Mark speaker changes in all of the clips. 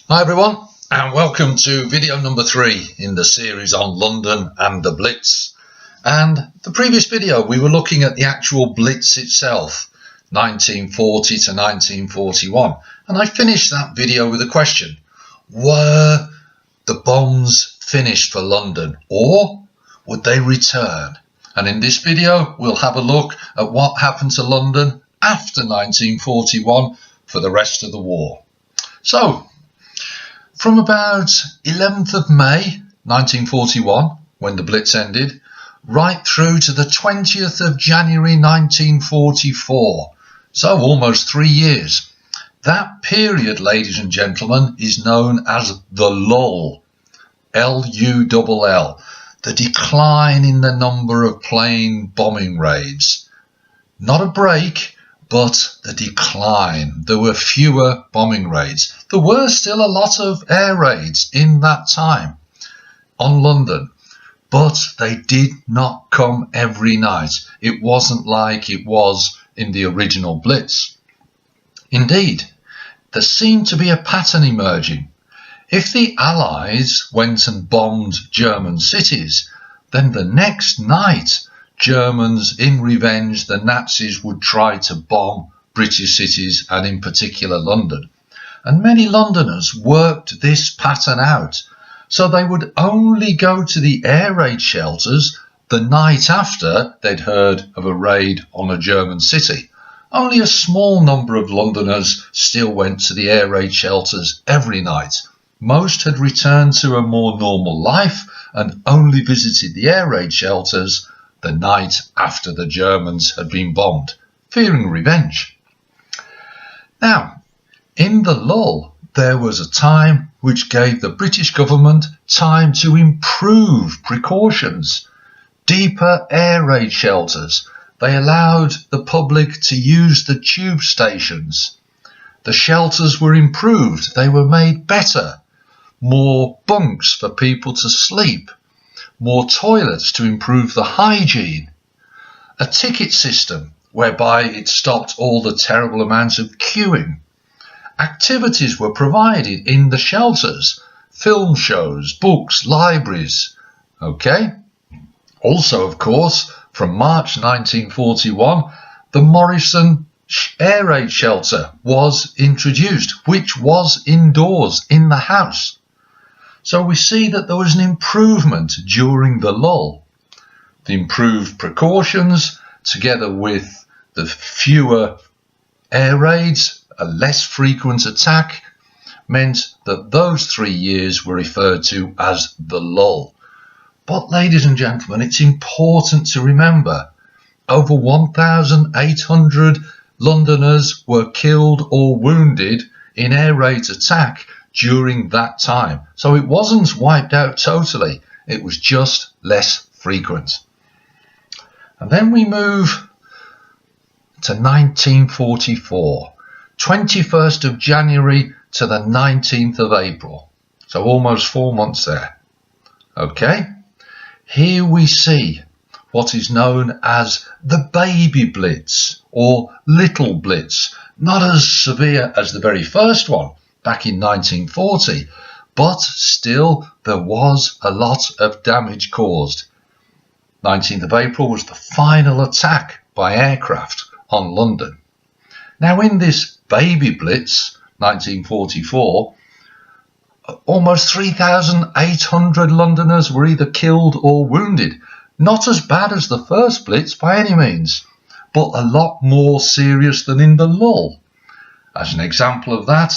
Speaker 1: Hi everyone, and welcome to video number 3 in the series on London and the Blitz. And the previous video we were looking at the actual Blitz itself, 1940 to 1941, and I finished that video with a question: were the bombs finished for London, or would they return? And in this video we'll have a look at what happened to London after 1941 for the rest of the war. So from about 11th of May 1941, when the Blitz ended, right through to the 20th of January 1944, so almost 3 years. That period, ladies and gentlemen, is known as the Lull, L-U-L-L, the decline in the number of plane bombing raids. Not a break, but the decline. There were fewer bombing raids. There were still a lot of air raids in that time on London, but they did not come every night. It wasn't like it was in the original Blitz. Indeed, there seemed to be a pattern emerging. If the Allies went and bombed German cities, then the next night Germans, in revenge, the Nazis would try to bomb British cities, and in particular London. And many Londoners worked this pattern out, so they would only go to the air raid shelters the night after they'd heard of a raid on a German city. Only a small number of Londoners still went to the air raid shelters every night. Most had returned to a more normal life and only visited the air raid shelters the night after the Germans had been bombed, fearing revenge. Now, in the lull, there was a time which gave the British government time to improve precautions. Deeper air raid shelters. They allowed the public to use the tube stations. The shelters were improved. They were made better. More bunks for people to sleep. More toilets to improve the hygiene, a ticket system whereby it stopped all the terrible amounts of queuing. Activities were provided in the shelters, film shows, books, libraries. Okay. Also, of course, from March 1941, the Morrison Air Raid Shelter was introduced, which was indoors in the house. So we see that there was an improvement during the lull. The improved precautions, together with the fewer air raids, a less frequent attack, meant that those 3 years were referred to as the lull. But ladies and gentlemen, it's important to remember, over 1,800 Londoners were killed or wounded in air raids attack during that time. So it wasn't wiped out totally, it was just less frequent. And then we move to 1944, 21st of January to the 19th of April. So almost 4 months there. Okay, here we see what is known as the baby Blitz or little Blitz. Not as severe as the very first one back in 1940, but still there was a lot of damage caused. 19th of April was the final attack by aircraft on London. Now in this baby Blitz, 1944, almost 3,800 Londoners were either killed or wounded. Not as bad as the first Blitz by any means, but a lot more serious than in the lull. As an example of that,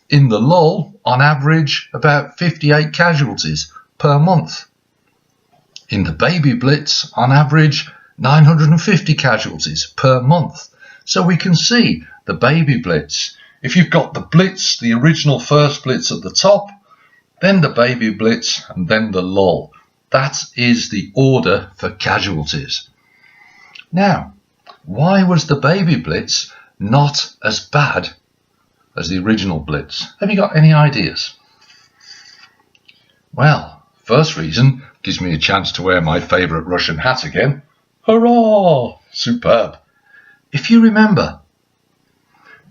Speaker 1: in the lull, on average, about 58 casualties per month. In the baby Blitz, on average, 950 casualties per month. So we can see the baby Blitz. If you've got the Blitz, the original first Blitz at the top, then the baby Blitz, and then the lull. That is the order for casualties. Now, why was the baby Blitz not as bad as the original Blitz? Have you got any ideas? Well, first reason gives me a chance to wear my favourite Russian hat again. Hurrah! Superb. If you remember,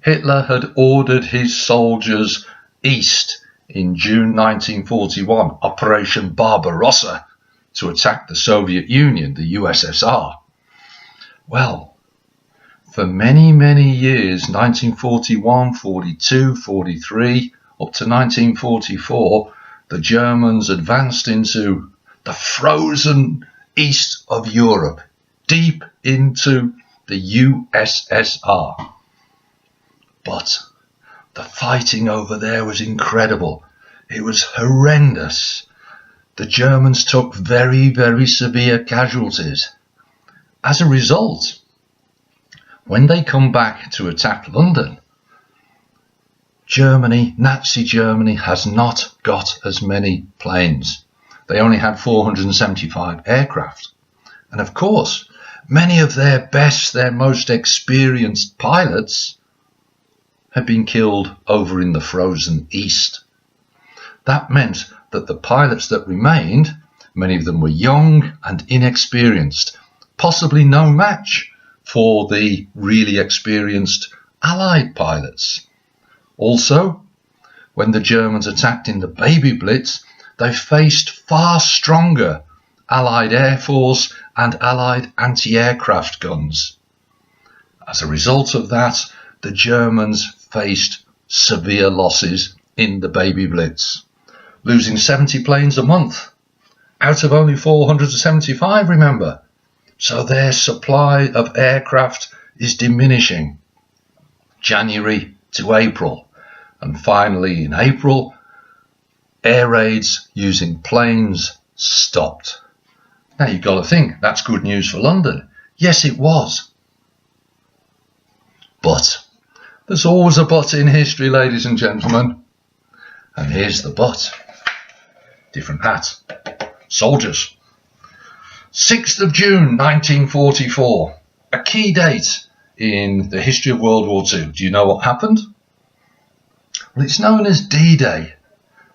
Speaker 1: Hitler had ordered his soldiers east in June 1941, Operation Barbarossa, to attack the Soviet Union, the USSR. Well, for many, many years, 1941, 42, 43, up to 1944, the Germans advanced into the frozen east of Europe, deep into the USSR. But the fighting over there was incredible. It was horrendous. The Germans took very, very severe casualties. As a result, when they come back to attack London, Germany, Nazi Germany, has not got as many planes. They only had 475 aircraft. And of course, many of their best, their most experienced pilots had been killed over in the frozen east. That meant that the pilots that remained, many of them were young and inexperienced, possibly no match for the really experienced Allied pilots. Also, when the Germans attacked in the Baby Blitz, they faced far stronger Allied Air Force and Allied anti-aircraft guns. As a result of that, the Germans faced severe losses in the Baby Blitz, losing 70 planes a month, out of only 475, remember. So their supply of aircraft is diminishing. January to April, and finally in April, air raids using planes stopped. Now you've got to think, that's good news for London. Yes, it was. But there's always a but in history, ladies and gentlemen. And here's the but. Different hat. Soldiers. 6th of June 1944, a key date in the history of World War II. Do you know what happened? Well, it's known as D-Day.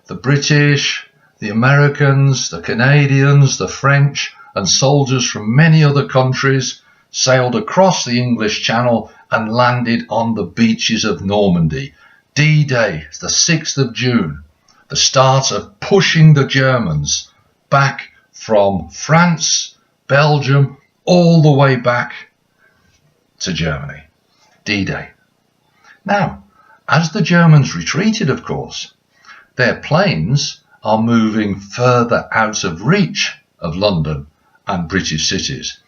Speaker 1: The British, the Americans, the Canadians, the French, and soldiers from many other countries sailed across the English Channel and landed on the beaches of Normandy. D-Day, the 6th of June, the start of pushing the Germans back from France, Belgium, all the way back to Germany. D-Day. Now, as the Germans retreated, of course, their planes are moving further out of reach of London and British cities.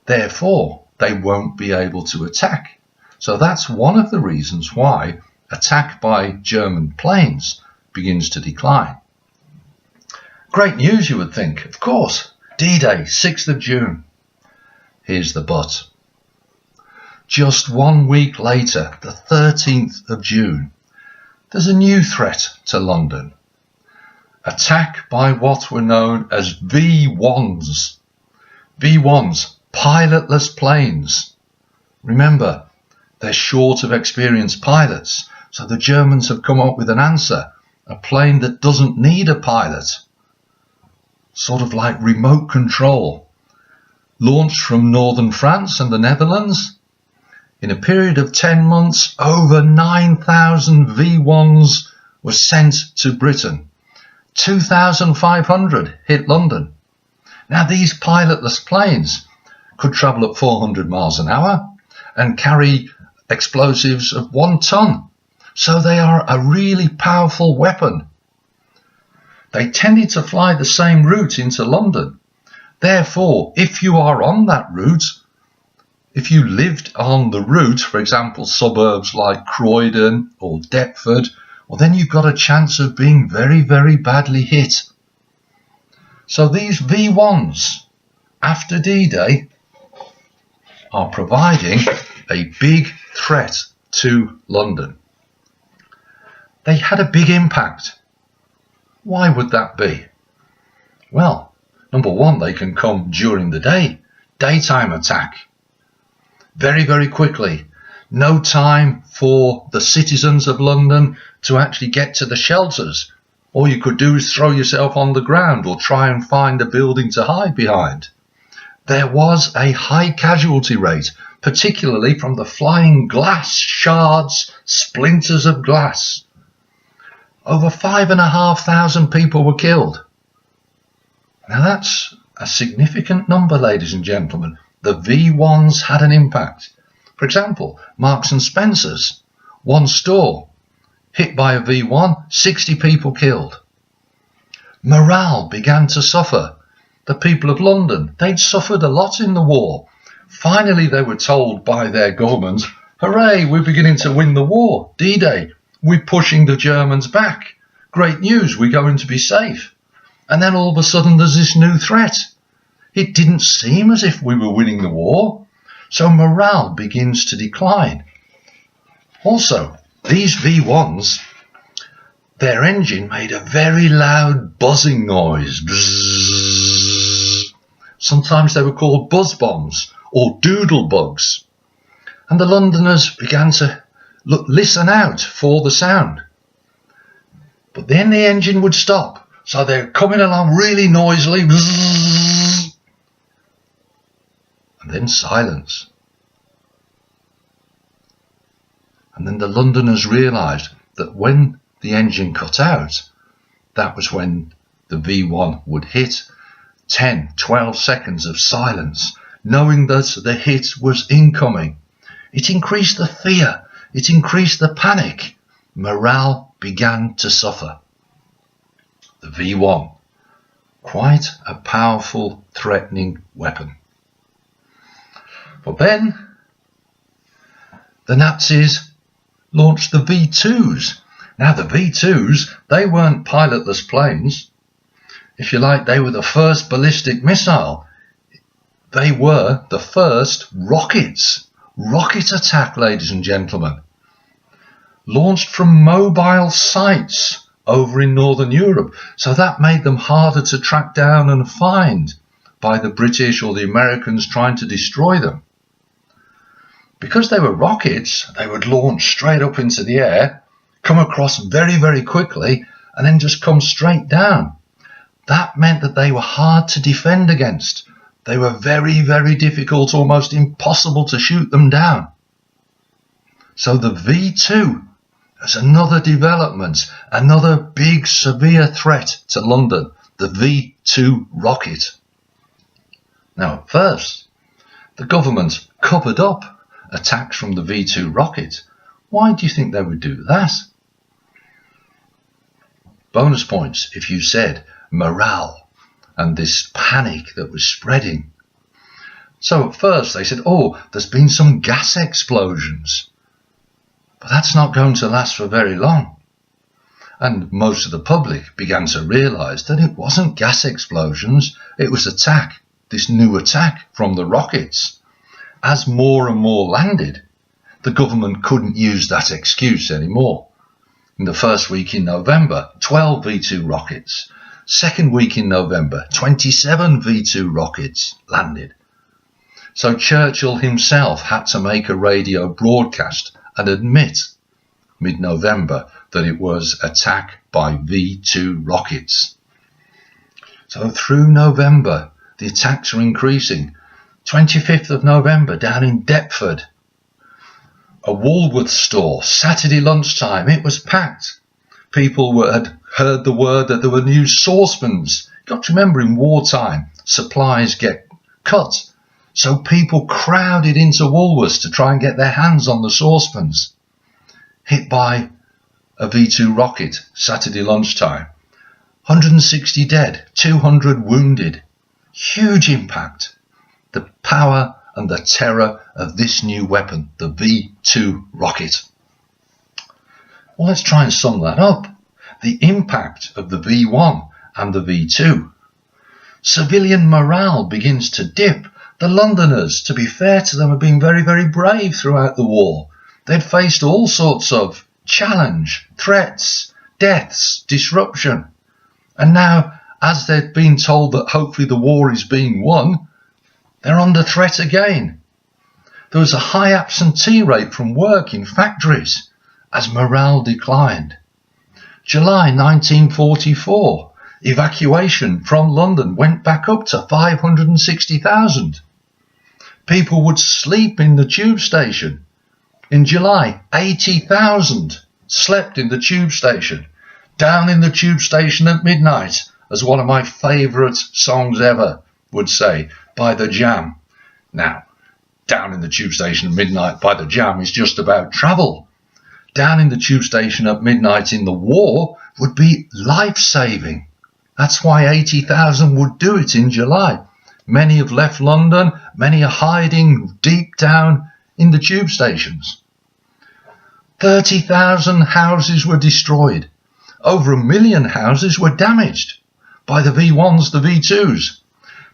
Speaker 1: Therefore, they won't be able to attack. So that's one of the reasons why attack by German planes begins to decline. Great news, you would think. Of course, D-Day, 6th of June. Here's the but. Just 1 week later, the 13th of June, there's a new threat to London. Attack by what were known as V1s. V1s, pilotless planes. Remember, they're short of experienced pilots, so the Germans have come up with an answer. A plane that doesn't need a pilot. Sort of like remote control. Launched from northern France and the Netherlands. In a period of 10 months, over 9,000 V1s were sent to Britain. 2,500 hit London. Now these pilotless planes could travel at 400 miles an hour and carry explosives of 1 ton. So they are a really powerful weapon. They tended to fly the same route into London. Therefore, if you are on that route, if you lived on the route, for example, suburbs like Croydon or Deptford, well, then you've got a chance of being very, very badly hit. So these V1s, after D-Day, are providing a big threat to London. They had a big impact. Why would that be? Well, number one, they can come during the day, daytime attack. Very, very quickly. No time for the citizens of London to actually get to the shelters. All you could do is throw yourself on the ground or try and find a building to hide behind. There was a high casualty rate, particularly from the flying glass shards, splinters of glass. over 5,500 people were killed. Now that's a significant number, ladies and gentlemen. The V1s had an impact. For example, Marks and Spencer's, one store, hit by a V1, 60 people killed. Morale began to suffer. The people of London, they'd suffered a lot in the war. Finally, they were told by their government, hooray, we're beginning to win the war, D-Day. We're pushing the Germans back. Great news, we're going to be safe. And then all of a sudden there's this new threat. It didn't seem as if we were winning the war. So morale begins to decline. Also, these V1s, their engine made a very loud buzzing noise. Bzzz. Sometimes they were called buzz bombs or doodle bugs. And the Londoners began to listen out for the sound. But then the engine would stop. So they're coming along really noisily. Bzzz. And then silence. And then the Londoners realised that when the engine cut out, that was when the V1 would hit. 10, 12 seconds of silence, knowing that the hit was incoming. It increased the fear. It increased the panic. Morale began to suffer. The V1, quite a powerful, threatening weapon. But then the Nazis launched the V2s. Now the V2s, they weren't pilotless planes. If you like, they were the first ballistic missile. They were the first rockets. Rocket attack, ladies and gentlemen. Launched from mobile sites over in Northern Europe. So that made them harder to track down and find by the British or the Americans trying to destroy them. Because they were rockets, they would launch straight up into the air, come across very, very quickly, and then just come straight down. That meant that they were hard to defend against. They were very, very difficult, almost impossible to shoot them down. So the V2 is another development, another big, severe threat to London, the V2 rocket. Now, at first, the government covered up attacks from the V2 rocket. Why do you think they would do that? Bonus points if you said morale and this panic that was spreading. So at first they said, oh, there's been some gas explosions. But that's not going to last for very long. And most of the public began to realise that it wasn't gas explosions, it was attack, this new attack from the rockets. As more and more landed, the government couldn't use that excuse anymore. In the first week in November, 12 V2 rockets. Second week in November, 27 V2 rockets landed. So Churchill himself had to make a radio broadcast and admit mid-November that it was attack by V2 rockets. So through November, the attacks are increasing. 25th of November, down in Deptford, a Woolworths store, Saturday lunchtime, it was packed. People had heard the word that there were new saucepans. You've got to remember, in wartime, supplies get cut. So people crowded into Woolworths to try and get their hands on the saucepans. Hit by a V2 rocket, Saturday lunchtime. 160 dead, 200 wounded. Huge impact. The power and the terror of this new weapon, the V2 rocket. Well, let's try and sum that up. The impact of the V1 and the V2. Civilian morale begins to dip. The Londoners, to be fair to them, have been very, very brave throughout the war. They'd faced all sorts of challenge, threats, deaths, disruption. And now, as they've been told that hopefully the war is being won, they're under threat again. There was a high absentee rate from work in factories as morale declined. July 1944, evacuation from London went back up to 560,000. People would sleep in the tube station. In July, 80,000 slept in the tube station. Down in the Tube Station at Midnight, as one of my favourite songs ever would say, by The Jam. Now, Down in the Tube Station at Midnight by The Jam is just about travel. Down in the Tube Station at Midnight in the war would be life-saving. That's why 80,000 would do it in July. Many have left London, many are hiding deep down in the tube stations. 30,000 houses were destroyed. Over 1 million houses were damaged by the V1s, the V2s.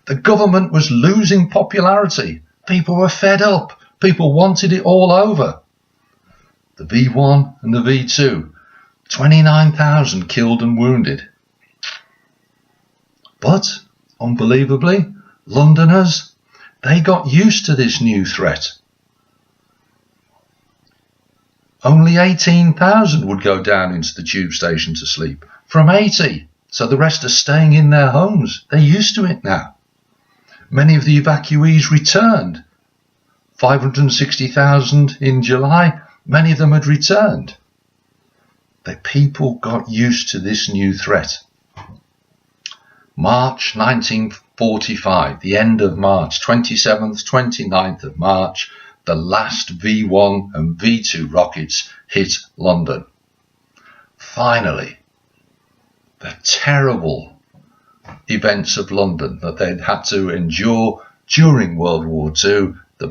Speaker 1: The government was losing popularity. People were fed up. People wanted it all over. The V1 and the V2, 29,000 killed and wounded. But, unbelievably, Londoners, they got used to this new threat. Only 18,000 would go down into the tube station to sleep, from 80. So the rest are staying in their homes. They're used to it now. Many of the evacuees returned. 560,000 in July, many of them had returned. The people got used to this new threat. March 1945, the end of March, 27th, 29th of March, the last V1 and V2 rockets hit London. Finally, the terrible events of London that they'd had to endure during World War II, the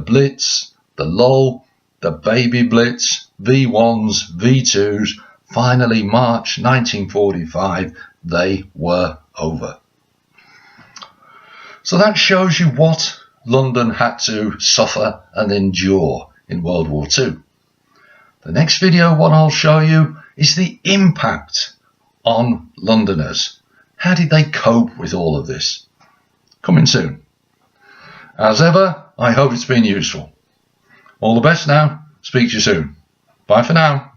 Speaker 1: Blitz, the Lull, the baby Blitz, V1s, V2s, finally March 1945, they were over. So that shows you what London had to suffer and endure in World War II. The next video, what I'll show you, is the impact on Londoners. How did they cope with all of this? Coming soon. As ever, I hope it's been useful. All the best now. Speak to you soon. Bye for now.